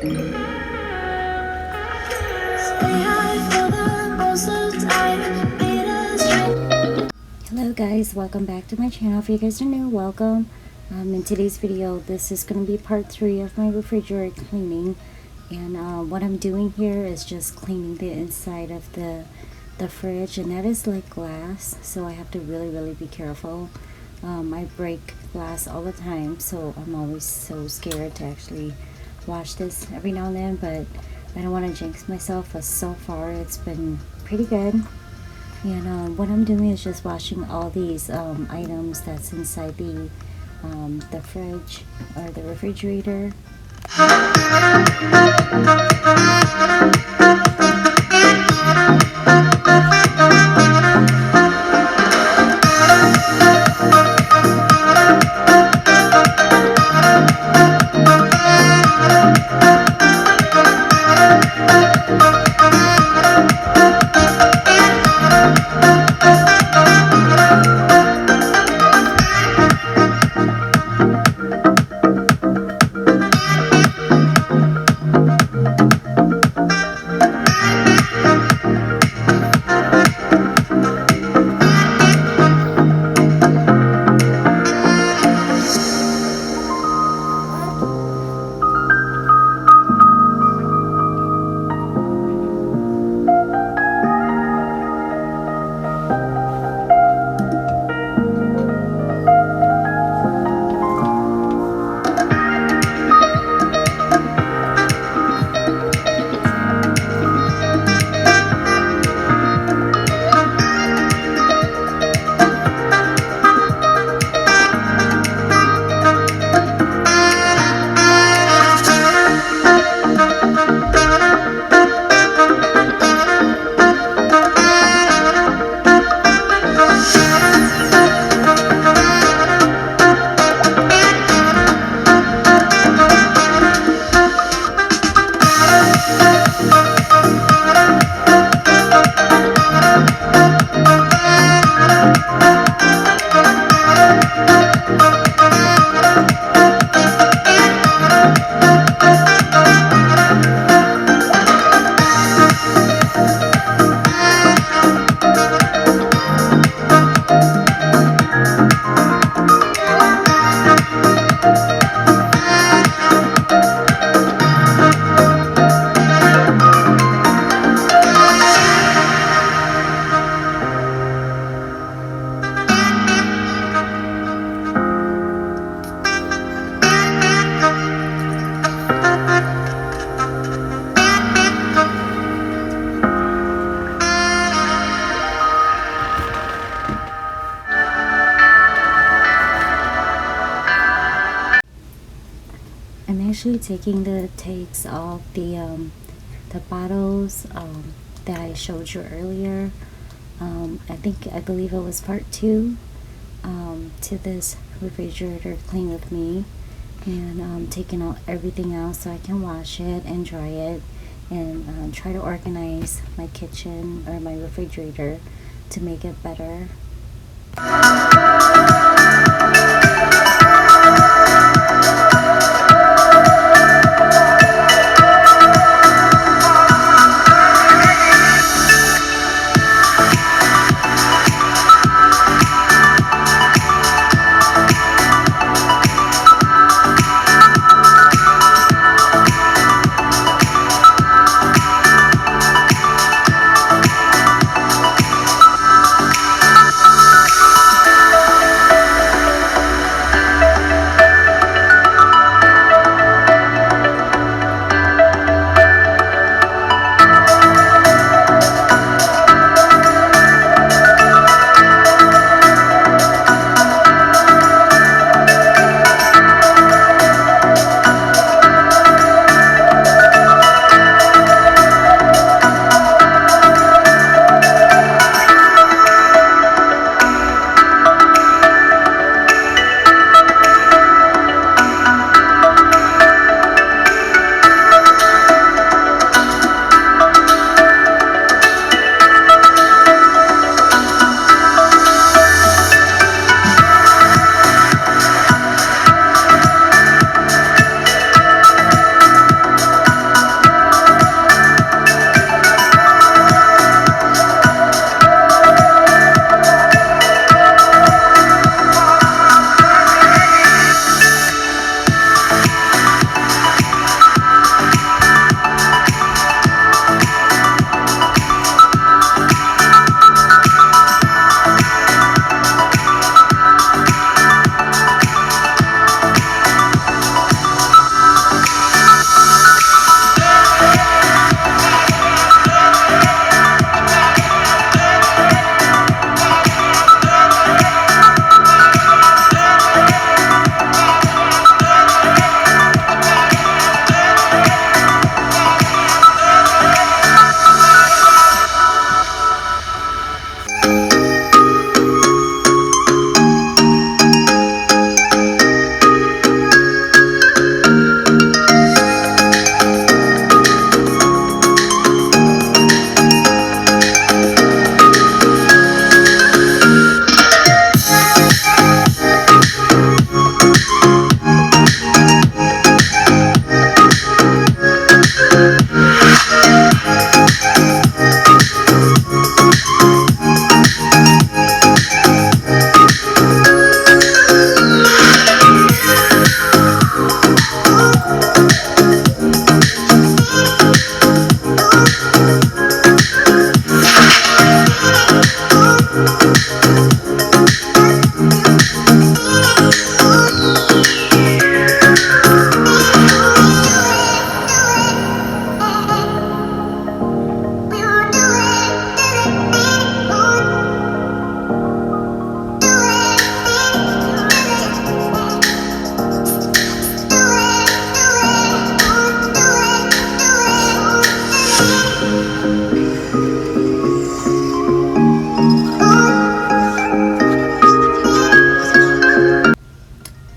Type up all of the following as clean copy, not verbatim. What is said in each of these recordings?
Hello guys, welcome back to my channel. If you guys are new, welcome. In today's video, this is going to be part 3 of my refrigerator cleaning, and what I'm doing here is just cleaning the inside of the fridge, and that is like glass, so I have to really be careful. I break glass all the time, so I'm always so scared to actually wash this every now and then, but I don't want to jinx myself, but so far it's been pretty good. And what I'm doing is just washing all these items that's inside the fridge or the refrigerator. I'm actually taking the takes off the bottles that I showed you earlier. I believe it was part 2 to this refrigerator clean with me, and taking out everything else so I can wash it and dry it, and try to organize my kitchen or my refrigerator to make it better.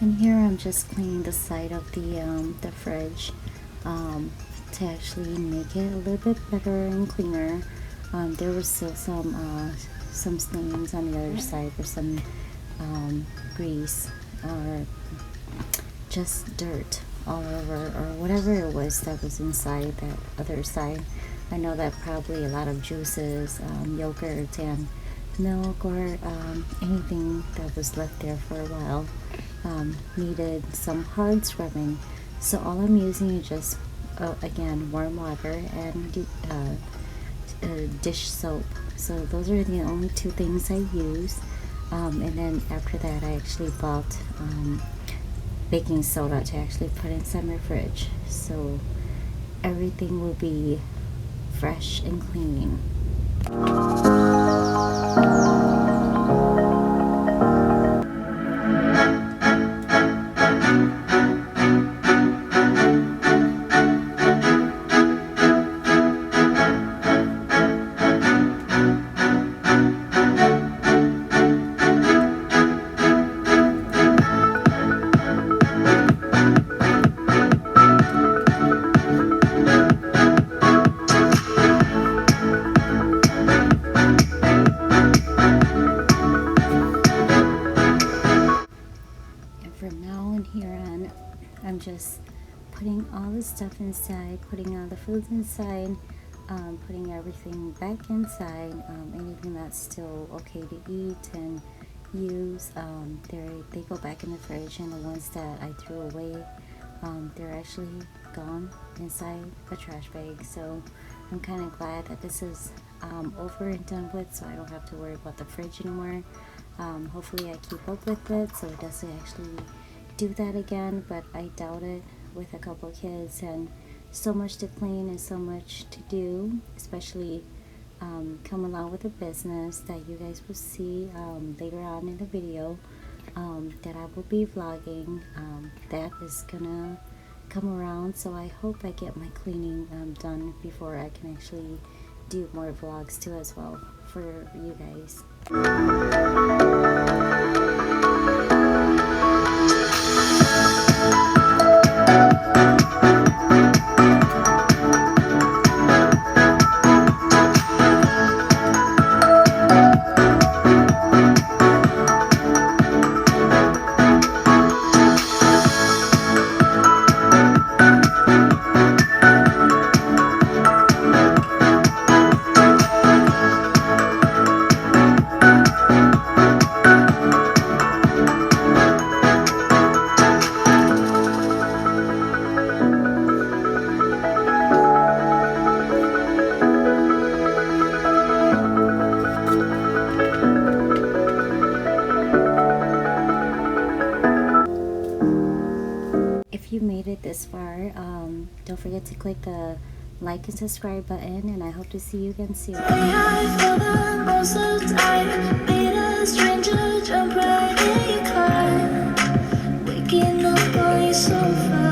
And here I'm just cleaning the side of the fridge to actually make it a little bit better and cleaner. There was still some stains on the other side for some grease or just dirt all over, or whatever it was that was inside that other side. I know that probably a lot of juices, yogurt and milk, or anything that was left there for a while needed some hard scrubbing. So all I'm using is just again, warm water and dish soap. So those are the only two things I use. And then after that I actually bought baking soda to actually put inside my fridge, so everything will be fresh and clean. From now on here on, I'm just putting all the stuff inside, putting all the foods inside, putting everything back inside. Anything that's still okay to eat and use, they go back in the fridge, and the ones that I threw away, they're actually gone inside a trash bag. So I'm kind of glad that this is over and done with, so I don't have to worry about the fridge anymore. Hopefully I keep up with it so it doesn't actually do that again, but I doubt it with a couple kids and so much to clean and so much to do, especially come along with a business that you guys will see later on in the video that I will be vlogging. That is gonna come around, so I hope I get my cleaning done before I can actually do more vlogs too as well for you guys. If you made it this far, don't forget to click the like and subscribe button, and I hope to see you again soon. Waking up on your sofa.